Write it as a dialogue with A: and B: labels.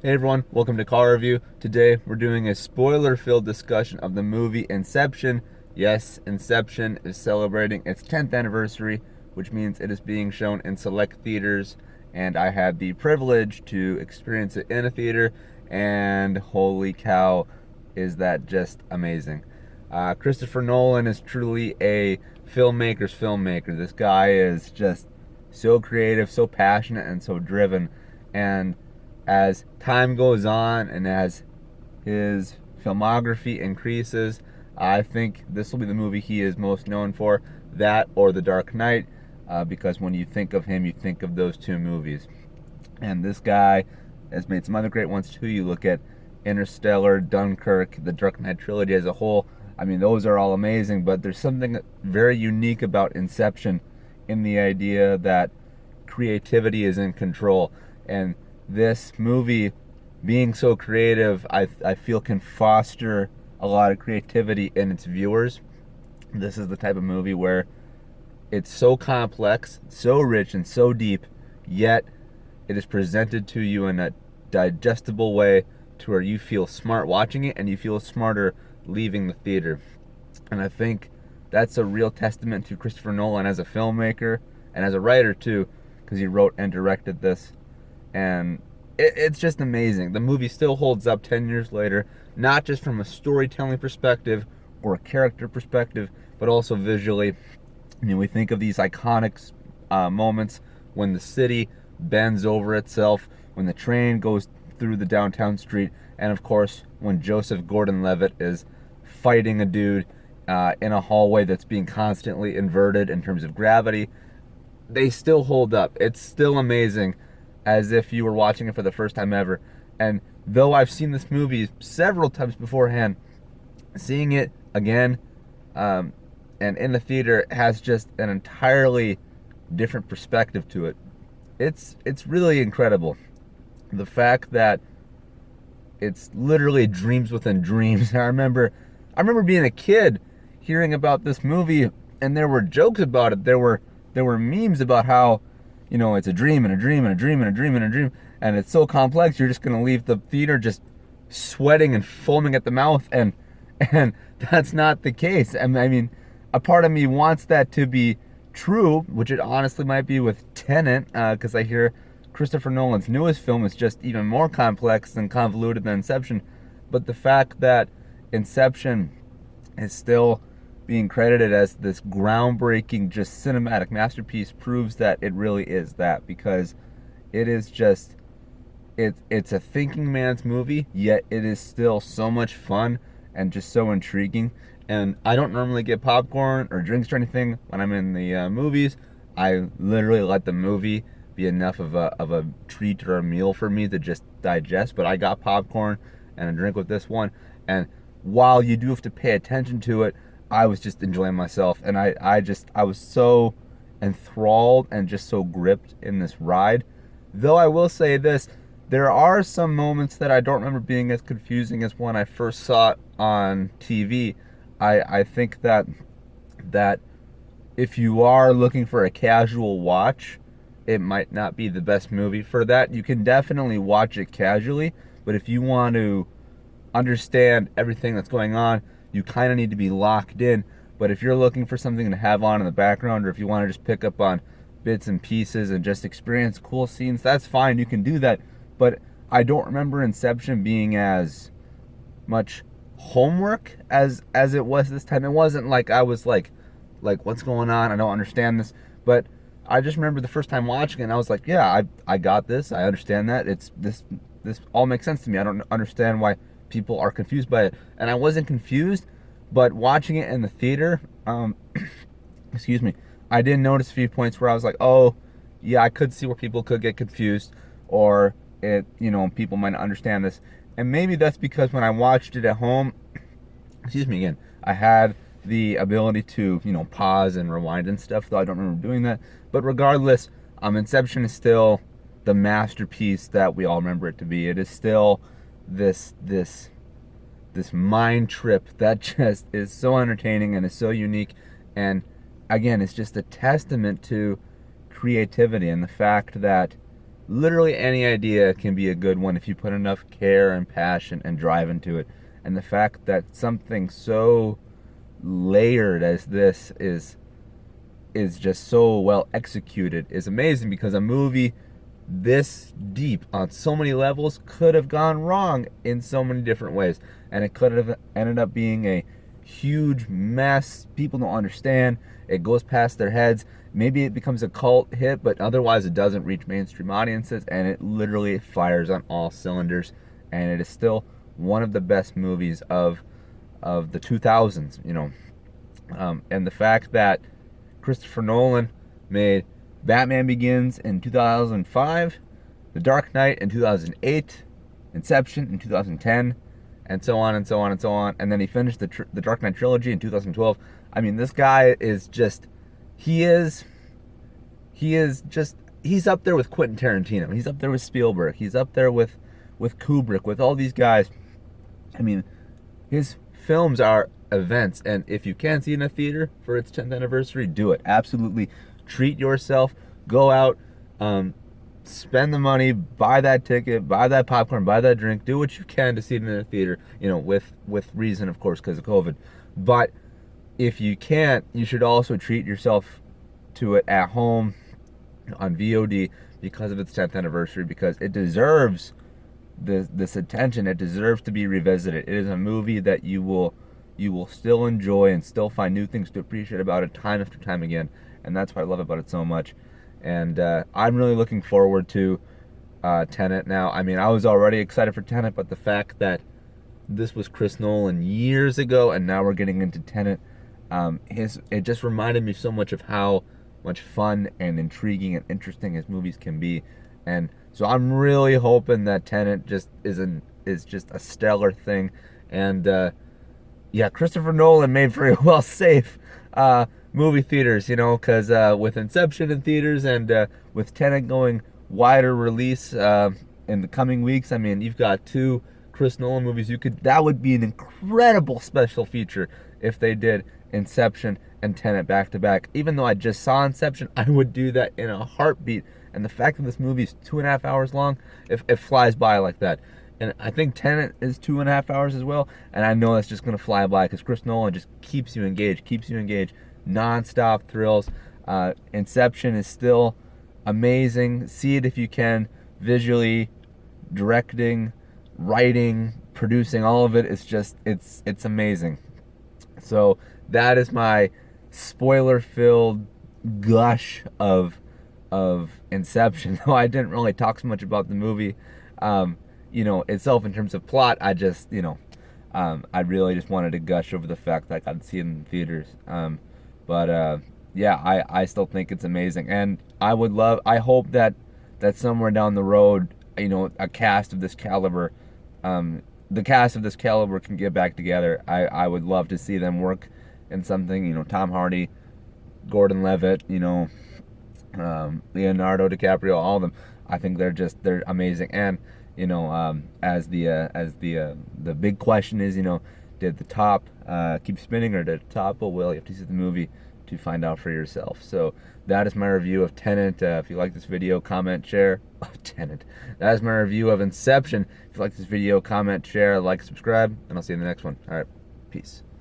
A: Hey everyone, welcome to Car Review. Today we're doing a spoiler-filled discussion of the movie Inception. Yes, Inception is celebrating its 10th anniversary, which means it is being shown in select theaters, and I had the privilege to experience it in a theater, and holy cow, is that just amazing. Christopher Nolan is truly a filmmaker's filmmaker. This guy is just so creative, so passionate, and so driven, and as time goes on and as his filmography increases, I think this will be the movie he is most known for, that or The Dark Knight, because when you think of him, you think of those two movies. And this guy has made some other great ones too. You look at Interstellar, Dunkirk, the Dark Knight trilogy as a whole. I mean, those are all amazing, but there's something very unique about Inception in the idea that creativity is in control. And this movie, being so creative, I feel can foster a lot of creativity in its viewers. This is the type of movie where it's so complex, so rich, and so deep, yet it is presented to you in a digestible way to where you feel smart watching it and you feel smarter leaving the theater. And I think that's a real testament to Christopher Nolan as a filmmaker and as a writer too, because he wrote and directed this. And it's just amazing. The movie still holds up 10 years later, not just from a storytelling perspective or a character perspective, but also visually. I mean, we think of these iconic moments when the city bends over itself, when the train goes through the downtown street, and of course, when Joseph Gordon-Levitt is fighting a dude in a hallway that's being constantly inverted in terms of gravity. They still hold up. It's still amazing, as if you were watching it for the first time ever. And though I've seen this movie several times beforehand, seeing it again and in the theater has just an entirely different perspective to it. It's really incredible. The fact that it's literally dreams within dreams. I remember being a kid hearing about this movie, and there were jokes about it. There were memes about how, it's a dream and a dream and a dream and a dream and a dream, and it's so complex you're just gonna leave the theater just sweating and foaming at the mouth, and that's not the case. I mean, a part of me wants that to be true, which it honestly might be with Tenet, because I hear Christopher Nolan's newest film is just even more complex and convoluted than Inception. But the fact that Inception is still being credited as this groundbreaking, just cinematic masterpiece proves that it really is that, because it is just, it's a thinking man's movie, yet it is still so much fun and just so intriguing. And I don't normally get popcorn or drinks or anything when I'm in the movies. I literally let the movie be enough of a treat or a meal for me to just digest. But I got popcorn and a drink with this one, and while you do have to pay attention to it, I was just enjoying myself, and I was so enthralled and just so gripped in this ride. Though I will say this, there are some moments that I don't remember being as confusing as when I first saw it on TV. I think that if you are looking for a casual watch, it might not be the best movie for that. You can definitely watch it casually, but if you want to understand everything that's going on, you kind of need to be locked in. But if you're looking for something to have on in the background, or if you want to just pick up on bits and pieces and just experience cool scenes, that's fine. You can do that. But I don't remember Inception being as much homework as it was this time. It wasn't like I was like what's going on? I don't understand this. But I just remember the first time watching it, and I was like, yeah, I got this. I understand that. It's this all makes sense to me. I don't understand why people are confused by it. And I wasn't confused, but watching it in the theater, excuse me, I did notice a few points where I was like, oh, yeah, I could see where people could get confused, or people might not understand this. And maybe that's because when I watched it at home, excuse me again, I had the ability to, pause and rewind and stuff, though I don't remember doing that. But regardless, Inception is still the masterpiece that we all remember it to be. It is still this mind trip that just is so entertaining and is so unique. And again, it's just a testament to creativity and the fact that literally any idea can be a good one if you put enough care and passion and drive into it. And the fact that something so layered as this is just so well executed is amazing, because a movie this deep on so many levels could have gone wrong in so many different ways, and it could have ended up being a huge mess. People don't understand, it goes past their heads, maybe it becomes a cult hit, but otherwise it doesn't reach mainstream audiences, and it literally fires on all cylinders, and it is still one of the best movies of the 2000s, and the fact that Christopher Nolan made Batman Begins in 2005, The Dark Knight in 2008, Inception in 2010, and so on and so on and so on. And then he finished the Dark Knight trilogy in 2012. I mean, this guy is just, he's up there with Quentin Tarantino. He's up there with Spielberg. He's up there with Kubrick, with all these guys. I mean, his films are events, and if you can see it in a theater for its 10th anniversary, do it. Absolutely treat yourself, go out, spend the money, buy that ticket, buy that popcorn, buy that drink, do what you can to see it in a theater, with reason, of course, because of COVID. But if you can't, you should also treat yourself to it at home on VOD because of its 10th anniversary, because it deserves this attention. It deserves to be revisited. It is a movie that you will still enjoy and still find new things to appreciate about it time after time again. And that's what I love about it so much. And I'm really looking forward to Tenet now. I mean, I was already excited for Tenet, but the fact that this was Chris Nolan years ago, and now we're getting into Tenet, it just reminded me so much of how much fun and intriguing and interesting his movies can be. And so I'm really hoping that Tenet just is just a stellar thing. And Christopher Nolan made very well safe movie theaters, because with Inception in theaters and with Tenet going wider release in the coming weeks, I mean, you've got 2 Chris Nolan movies. That would be an incredible special feature if they did Inception and Tenet back to back. Even though I just saw Inception, I would do that in a heartbeat. And the fact that this movie is 2.5 hours long, it flies by like that. And I think Tenet is 2.5 hours as well. And I know that's just going to fly by because Chris Nolan just keeps you engaged. Non-stop thrills. Inception is still amazing. See it if you can. Visually, directing, writing, producing, all of it is just, it's amazing. So that is my spoiler-filled gush of Inception. Though I didn't really talk so much about the movie itself in terms of plot. I just I really just wanted to gush over the fact that I got to see it in the theaters. I still think it's amazing, and I hope that somewhere down the road, a cast of this caliber, the cast of this caliber can get back together. I would love to see them work in something, Tom Hardy, Gordon Levitt, Leonardo DiCaprio, all of them. I think they're amazing. And as the big question is, did the top keep spinning, or did the top? Well, you have to see the movie to find out for yourself. So that is my review of Tenet. If you like this video, comment, share. Tenet. That is my review of Inception. If you like this video, comment, share, like, subscribe, and I'll see you in the next one. All right, peace.